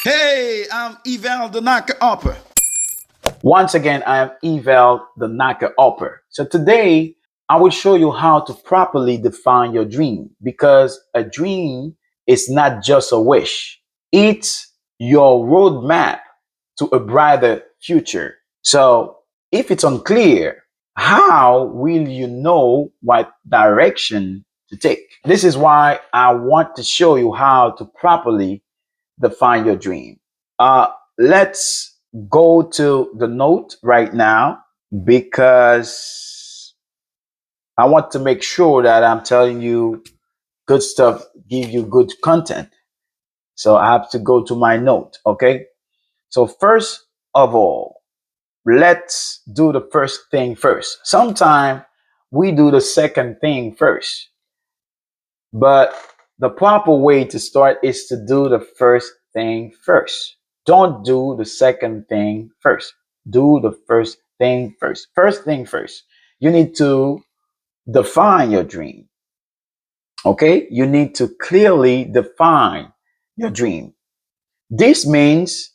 Hey, I'm Yvelt The Knocker Upper. Once again, I am Yvelt The Knocker Upper. So today, I will show you how to properly define your dream because a dream is not just a wish. It's your roadmap to a brighter future. So if it's unclear, how will you know what direction to take? This is why I want to show you how to properly define your dream. Uh, let's go to the note right now because I want to make sure that I'm telling you good stuff, give you good content. So I have to go to my note. Okay. So, first of all, let's do the first thing first. Sometimes we do the second thing first, but the proper way to start is to do the first thing first. Don't do the second thing first. Do the first thing first. First thing first. You need to define your dream. Okay? You need to clearly define your dream. This means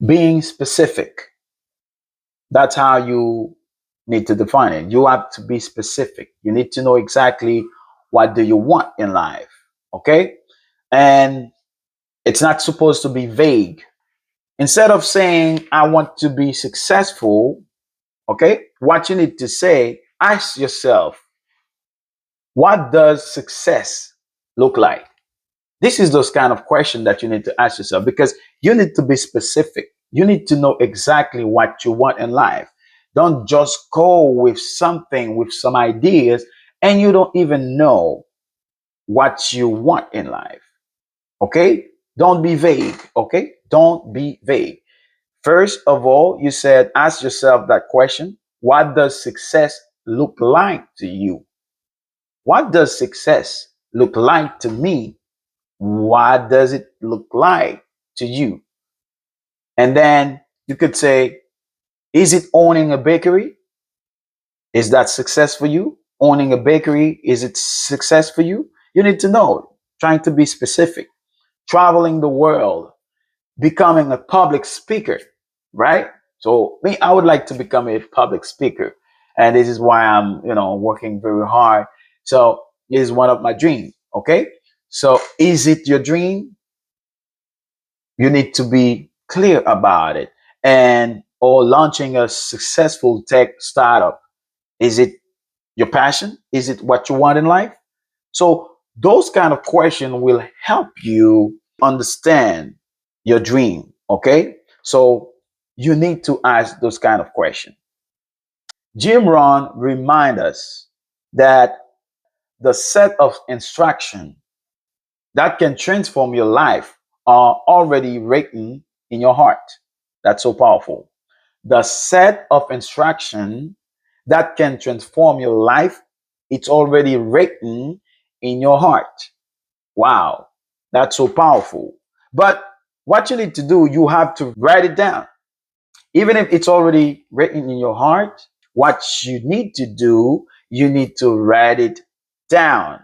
being specific. That's how you need to define it. You have to be specific. You need to know exactly what do you want in life. Okay? And it's not supposed to be vague. Instead of saying, I want to be successful, okay, what you need to say, ask yourself, what does success look like? This is those kind of questions that you need to ask yourself because you need to be specific. You need to know exactly what you want in life. Don't just go with something, with some ideas, and you don't even know what you want in life. Okay? Don't be vague. Okay? Don't be vague. First of all, you said, ask yourself that question. What does success look like to you? What does success look like to me? What does it look like to you? And then you could say, is it owning a bakery? Is that success for you? Owning a bakery, is it success for you? You need to know, trying to be specific. Traveling the world, becoming a public speaker, right? So me, I would like to become a public speaker, and this is why I'm, working very hard. So it is one of my dreams. Okay, so is it your dream? You need to be clear about it. And or launching a successful tech startup, is it your passion? Is it what you want in life? So those kind of questions will help you understand your dream. Okay. So you need to ask those kind of questions. Jim Rohn remind us that the set of instruction that can transform your life are already written in your heart. That's so powerful. The set of instruction that can transform your life, it's already written in your heart. Wow, that's so powerful. But what you need to do, you have to write it down. Even if it's already written in your heart, what you need to do, you need to write it down.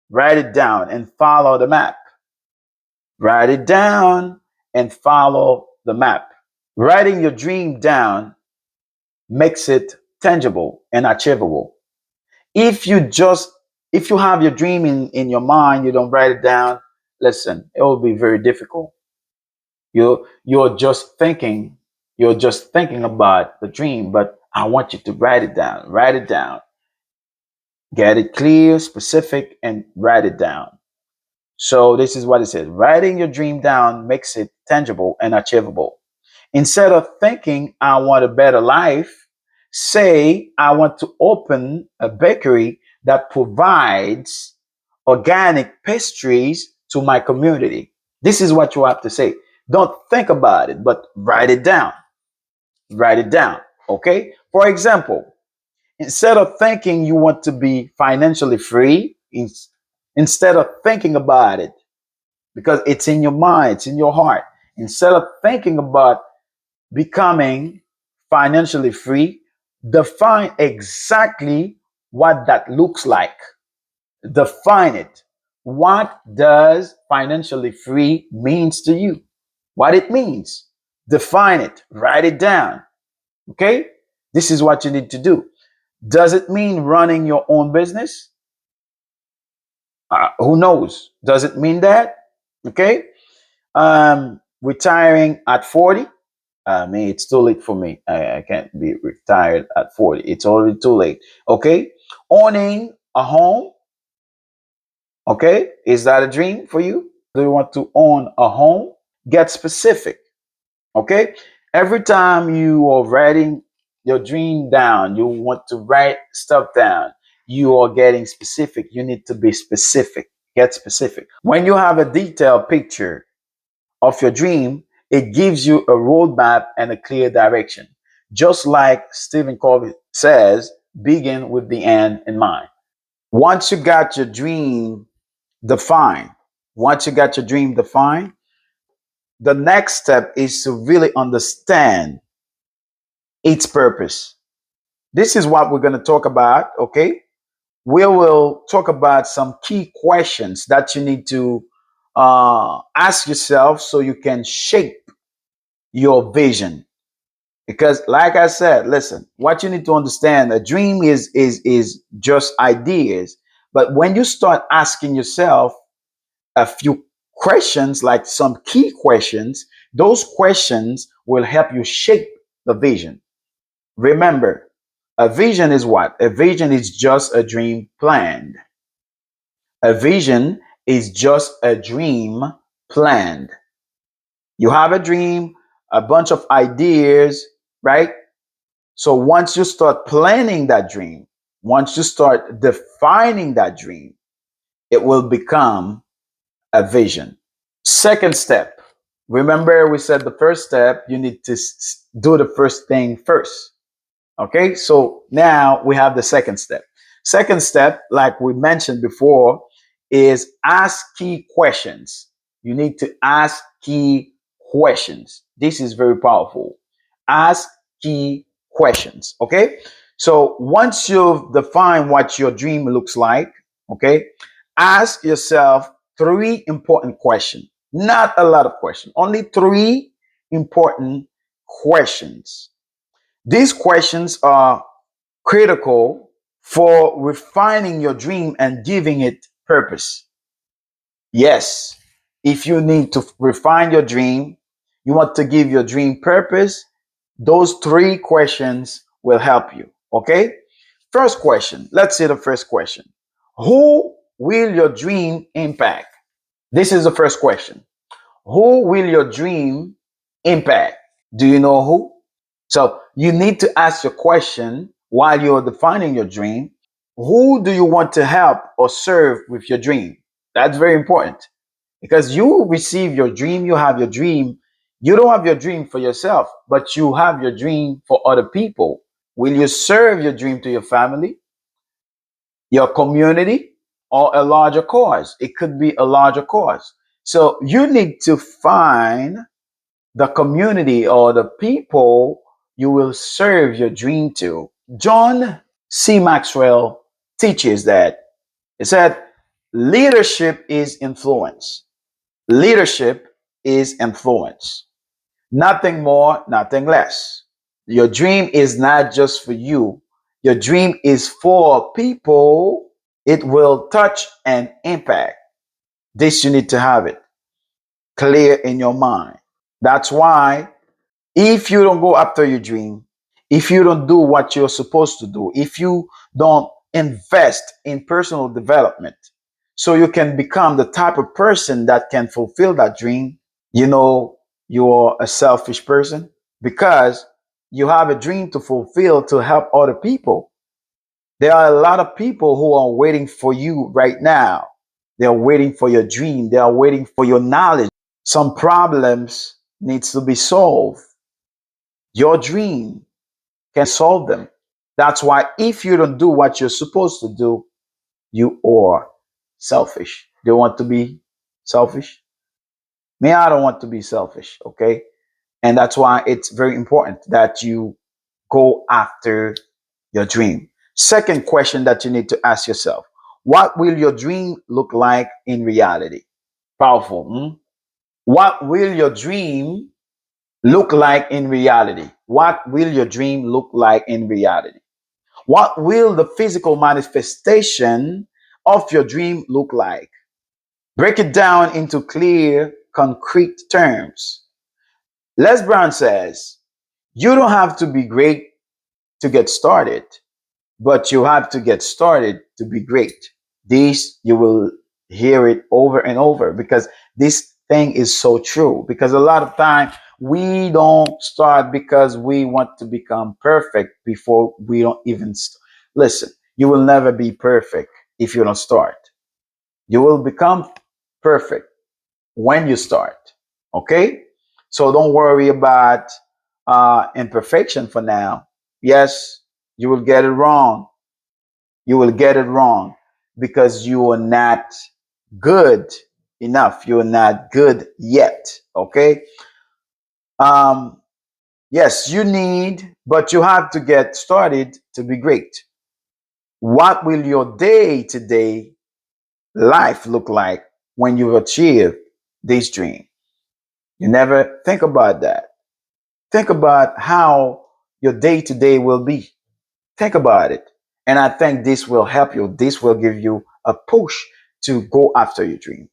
Write it down and follow the map. Write it down and follow the map. Writing your dream down makes it tangible and achievable. If you just if you have your dream in your mind, you don't write it down, listen, it will be very difficult. You're just thinking, you're just thinking about the dream, but I want you to write it down. Write it down. Get it clear, specific, and write it down. So this is what it says. Writing your dream down makes it tangible and achievable. Instead of thinking, I want a better life, say, I want to open a bakery that provides organic pastries to my community. This is what you have to say. Don't think about it, but write it down. Write it down. Okay. For example, instead of thinking you want to be financially free, instead of thinking about it, because it's in your mind, it's in your heart, instead of thinking about becoming financially free, define exactly what that looks like. Define it. What does financially free means to you? What it means. Define it. Write it down. Okay? This is what you need to do. Does it mean running your own business? Who knows? Does it mean that? Okay? Retiring at 40? I mean, it's too late for me. I can't be retired at 40. It's already too late. Okay? Owning a home? Okay? Is that a dream for you? Do you want to own a home? Get specific. Okay? Every time you are writing your dream down, you want to write stuff down, you are getting specific. You need to be specific. Get specific. When you have a detailed picture of your dream, it gives you a roadmap and a clear direction. Just like Stephen Covey says, begin with the end in mind. Once you got your dream defined, once you got your dream defined, the next step is to really understand its purpose. This is what we're going to talk about, okay? We will talk about some key questions that you need to ask yourself so you can shape your vision. Because, like I said, listen, what you need to understand, a dream is just ideas. But when you start asking yourself a few questions, like some key questions, those questions will help you shape the vision. Remember, a vision is what? A vision is just a dream planned. A vision is just a dream planned. You have a dream, a bunch of ideas, right? So once you start planning that dream, once you start defining that dream, it will become a vision. Second step. Remember, we said the first step, you need to do the first thing first. Okay, so now we have the second step. Second step, like we mentioned before, is ask key questions. You need to ask key questions. This is very powerful. Ask key questions. Okay, so once you've defined what your dream looks like, okay, ask yourself three important questions. Not a lot of questions, only three important questions. These questions are critical for refining your dream and giving it purpose. Yes, if you need to refine your dream, you want to give your dream purpose, those three questions will help you. Okay? First question, let's see the first question. Who will your dream impact? This is the first question. Who will your dream impact? Do you know who? So you need to ask your question while you're defining your dream. Who do you want to help or serve with your dream? That's very important because you receive your dream, you have your dream. You don't have your dream for yourself, but you have your dream for other people. Will you serve your dream to your family, your community, or a larger cause? It could be a larger cause. So you need to find the community or the people you will serve your dream to. John C. Maxwell teaches that. He said, leadership is influence. Leadership is influence. Nothing more, nothing less. Your dream is not just for you. Your dream is for people. It will touch and impact. This you need to have it clear in your mind. That's why if you don't go after your dream, if you don't do what you're supposed to do, if you don't invest in personal development so you can become the type of person that can fulfill that dream, you know, you're a selfish person because you have a dream to fulfill to help other people. There are a lot of people who are waiting for you right now. They are waiting for your dream. They are waiting for your knowledge. Some problems needs to be solved. Your dream can solve them. That's why if you don't do what you're supposed to do, you are selfish. Do you want to be selfish? Me, I don't want to be selfish, okay? And that's why it's very important that you go after your dream. Second question that you need to ask yourself, What will your dream look like in reality? Powerful. What will your dream look like in reality? What will your dream look like in reality? What will the physical manifestation of your dream look like? Break it down into clear, concrete terms. Les Brown says, you don't have to be great to get started, but you have to get started to be great. This, you will hear it over and over because this thing is so true. Because a lot of time we don't start because we want to become perfect before we don't even listen. You will never be perfect if you don't start. You will become perfect when you start. Okay? So don't worry about imperfection for now. Yes, you will get it wrong. You will get it wrong because you are not good enough. You are not good yet. Okay? Um, yes, you need, but you have to get started to be great. What will your day to day life look like when you achieve this dream? You never think about that. Think about how your day to day will be. Think about it. And I think this will help you. This will give you a push to go after your dream.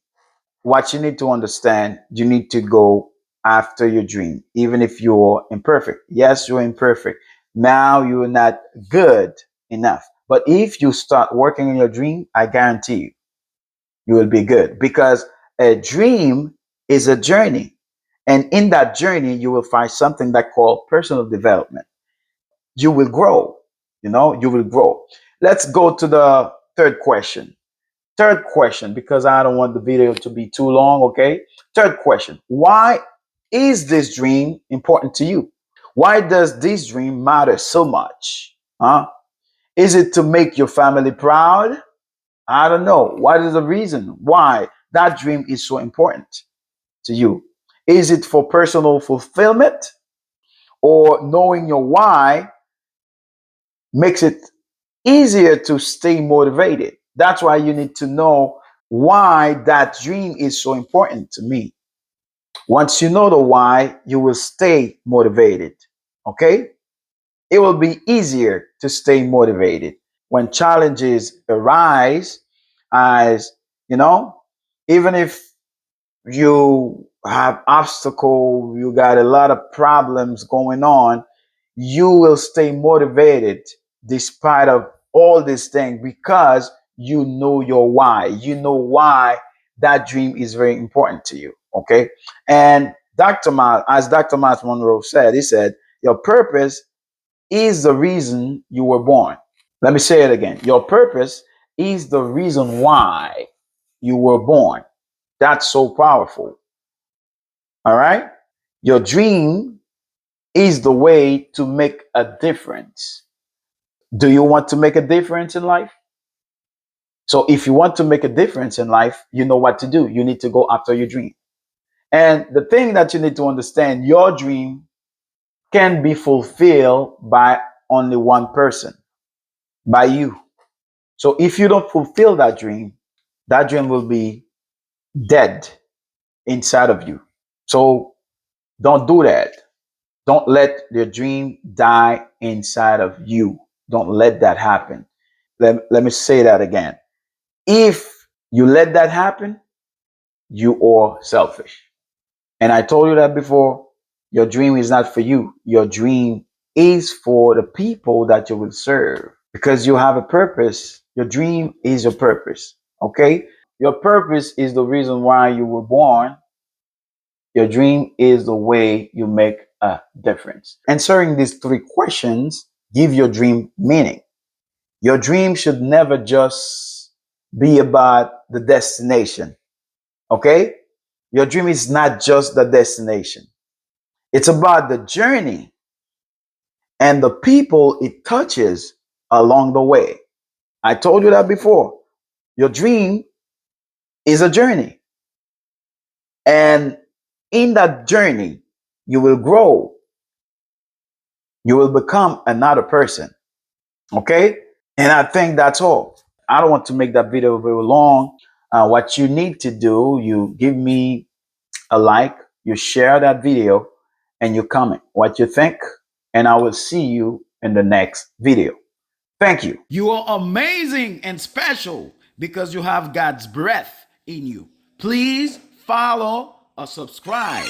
What you need to understand, you need to go after your dream, even if you're imperfect. Yes, you're imperfect. Now you're not good enough. But if you start working on your dream, I guarantee you will be good because a dream is a journey. And in that journey, you will find something that called personal development. You will grow. You will grow. Let's go to the third question. Third question, because I don't want the video to be too long, okay? Third question. Why is this dream important to you? Why does this dream matter so much? Huh? Is it to make your family proud? I don't know. What is the reason why that dream is so important to you? Is it for personal fulfillment or knowing your why makes it easier to stay motivated? That's why you need to know why that dream is so important to me. Once you know the why, you will stay motivated. Okay? It will be easier to stay motivated when challenges arise, as you know, even if you have obstacle, you got a lot of problems going on, you will stay motivated despite of all these things because you know your why. You know why that dream is very important to you. Okay. And as Dr. Miles Monroe said, he said, your purpose is the reason you were born. Let me say it again. Your purpose is the reason why you were born. That's so powerful. All right. Your dream is the way to make a difference. Do you want to make a difference in life? So if you want to make a difference in life, you know what to do. You need to go after your dream. And the thing that you need to understand, your dream can be fulfilled by only one person, by you. So if you don't fulfill that dream will be dead inside of you. So don't do that. Don't let your dream die inside of you. Don't let that happen. Let me say that again. If you let that happen, you are selfish. And I told you that before. Your dream is not for you. Your dream is for the people that you will serve because you have a purpose. Your dream is your purpose. Okay? Your purpose is the reason why you were born. Your dream is the way you make a difference. Answering these three questions give your dream meaning. Your dream should never just be about the destination. Okay? Your dream is not just the destination. It's about the journey and the people it touches along the way. I told you that before. Your dream is a journey. And in that journey, you will grow. You will become another person. Okay? And I think that's all. I don't want to make that video very long. What you need to do, you give me a like, you share that video, and you comment what you think, and I will see you in the next video. Thank you. You are amazing and special because you have God's breath in you. Please follow or subscribe.